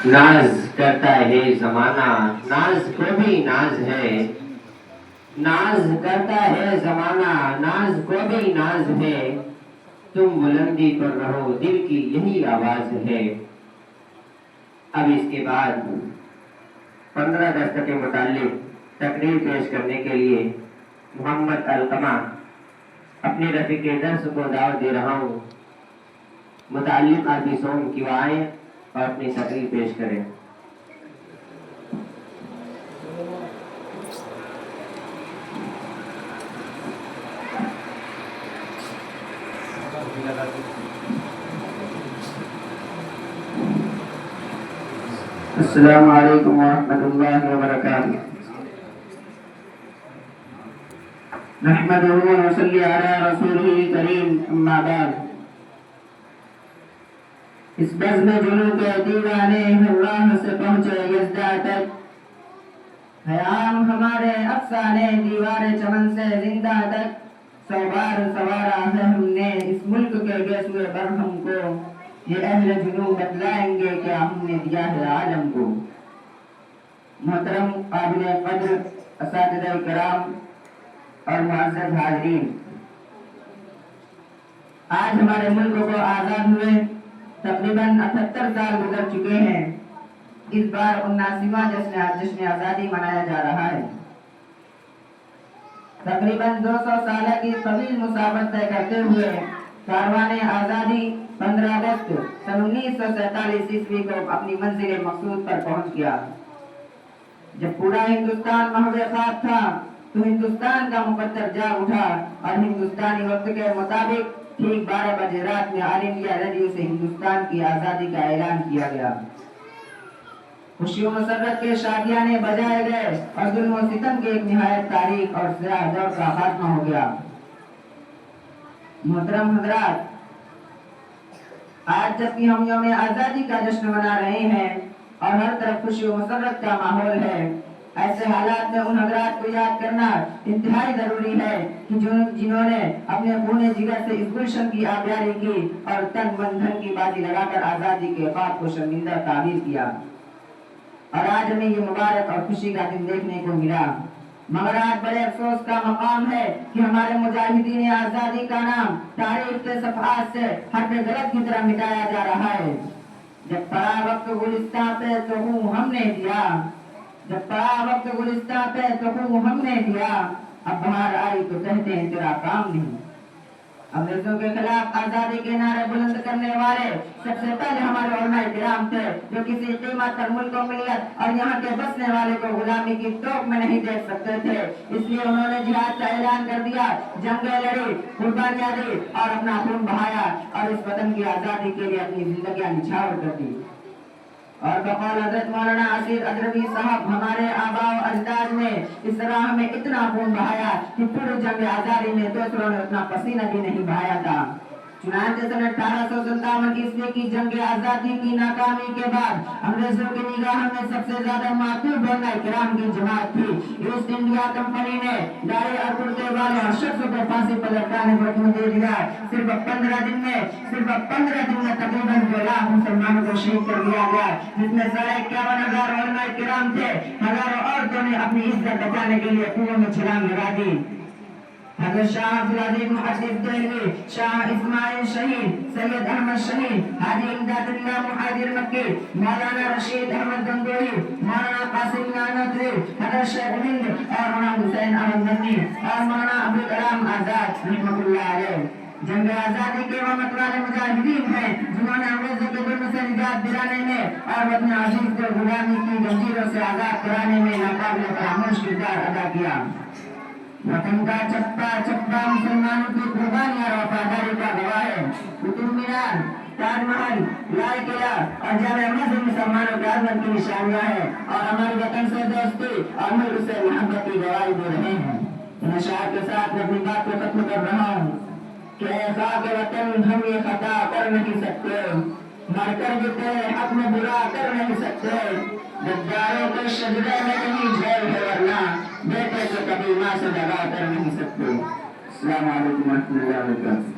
नाज करता है जमाना, नाज को भी नाज है। नाज करता है जमाना, नाज को भी नाज है। तुम बुलंदी पर रहो, दिल की यही आवाज है। अब इसके बाद 15 अगस्त के मुताल्लिक तकरीर पेश करने के लिए मोहम्मद अलकमा अपने रफीक दर्स को दावत दे रहा हूँ। मुताल्लिम अरबी सॉन्ग की आए और अपनी तकरीर पेश करें। अस्सलामु अलैकुम वरहमतुल्लाहि वबरकातुहू। नहमदुहु व नसल्ली अला रसूलिल करीम, अम्मा बाद। इस बज़्म जुनून के दीवाने अल्लाह से पहुंचे यज़दा तक, क़याम हमारे अफ़साने दीवारे चमन से जिंदा तक। सौ बार सवारा है हमने इस मुल्क के गेसुए बरहम को, ये अहले जुनून बतलाएंगे क्या हमने दिया है आलम को। मोहतरम काबिल क़द्र असातिज़ा किराम और मुअज़्ज़ज़ हाज़रीन, आज हमारे मुल्क को आज़ाद हुए तकरीबन 78 साल गुजर चुके हैं। इस बार 79वां जश्न आज़ादी मनाया जा रहा है। तकरीबन 200 साल की तवील मुसाफत तय करते हुए कारवाने आज़ादी 15 अगस्त सन 1947 ईस्वी को अपनी मंजिल मकसूद पर पहुंच गया। जब पूरा हिंदुस्तान महवे ख्वाब था तो हिंदुस्तान का मुकद्दर जाग उठा और हिंदुस्तानी वक्त के मुताबिक ठीक 12 बजे रात में ऑल इंडिया रेडियो से हिंदुस्तान की आज़ादी का ऐलान किया गया। खुशियों मसरत के शादियाने बजाए गए और जुल्म और सितम की एक निहायत तारीख और स्याह दौर का खात्मा हो गया। मोहतरम हज़रात, आज जबकि हम यौम आज़ादी का जश्न मना रहे हैं और हर तरफ खुशी और मसरत का माहौल है, ऐसे हालात में उन हज़रात को याद करना इंतहाई जरूरी है कि जिन्होंने अपने खूने जिगर से इस गुलशन की आबियारी की और तन मन धन की बाजी लगाकर आज़ादी के ख्वाब को शर्मिंदा ताबीर किया। और आज हमें ये मुबारक और खुशी का दिन देखने को मिला। मगर आज बड़े अफसोस का मकाम है कि हमारे मुजाहिदीन आज़ादी का नाम तारीख के सफ़हात से हर गलत की तरह मिटाया जा रहा है। जब पड़ा वक्त गुलिस्तां पे तो हूँ हमने दिया, जब पड़ा वक्त गुलिस्तां पे तो हूँ हमने दिया, अब बाहर आई तो कहते हैं तेरा काम नहीं। अंग्रेजों के खिलाफ आजादी के नारे बुलंद करने वाले सबसे पहले हमारे उलमाए किराम थे, जो किसी कीमत पर मुल्क मिल्लत और यहाँ के बसने वाले को गुलामी की तोप में नहीं देख सकते थे। इसलिए उन्होंने जिहाद का ऐलान कर दिया, जंगें लड़ी, कुर्बानियां दी और अपना खून बहाया और इस वतन की आजादी के लिए अपनी जिंदगियां निछावर कर दी। और बकौल हजरत मौलाना असीर अजरवी साहब, हमारे आबा और अजदाद ने इस राह में इतना खून बहाया कि पूरी जंग आजादी में दूसरों ने उतना पसीना भी नहीं बहाया था। चुनांचे सन 1857 ईस्वी की जंग आजादी की नाकामी के बाद अंग्रेजों की निगाह में सबसे ज्यादा मातूब उलमाए किराम की जमात थी। ईस्ट इंडिया कंपनी ने दाढ़ी और कुर्ते वाले हर शख्स को फांसी पर लटकाने पर हुक्म दे दिया। सिर्फ 15 दिन में तकरीबन 2 लाख मुसलमानों को शहीद कर दिया गया, जिसमें 51,500 उलमाए किराम थे। हजारों औरतों ने अपनी इज्जत बचाने के लिए कुएं में छलांग लगा दी। हज़रत शाह अब्दुल अजीज मुहद्दिस देहलवी, शाह इस्माइल शहीद, सैयद अहमद शहीद, हाजी इमदादुल्लाह मुहाजिर मक्की, मौलाना रशीद अहमद गंगोही, मौलाना कासिम नानवी, हज़रत शेख हिंद और मौलाना हुसैन अहमद नदवी और मौलाना अबुल कलाम आजाद रहमतुल्लाह अलैह जंग आजादी के वो मतवाले मुजाहिदीन हैं जिन्होंने अंग्रेजों के जुल्म से निजात दिलाने में और अपने अजीज को गुलामी की जंजीरों से आजाद कराने में नाकाबिल फरामोश किरदार अदा किया। वतन का चप्पा चप्पा मुसलमानों की कुर्बानी और वफादारी का गवाह है। कुतुब मीनार, ताजमहल, लाल किला और जामे मस्जिद मुसलमानों के अजमत की निशानियां हैं और हमारे वतन से दोस्ती और मुल्क से मोहब्बत की गवाही दे रहे हैं। इन अशआर के साथ मैं अपनी बात को खत्म कर रहा हूँ कि ऐ खाक वतन, हम ये खता कर नहीं सकते, मरकर भी तेरे हक में बुरा कर नहीं सकते। गद्दारों के शजरे में कहीं झेल है वरना बेटे से कभी मां से दगा कर नहीं सकते। अस्सलाम वालेकुम रहमतुल्लाहि व बरकातहू।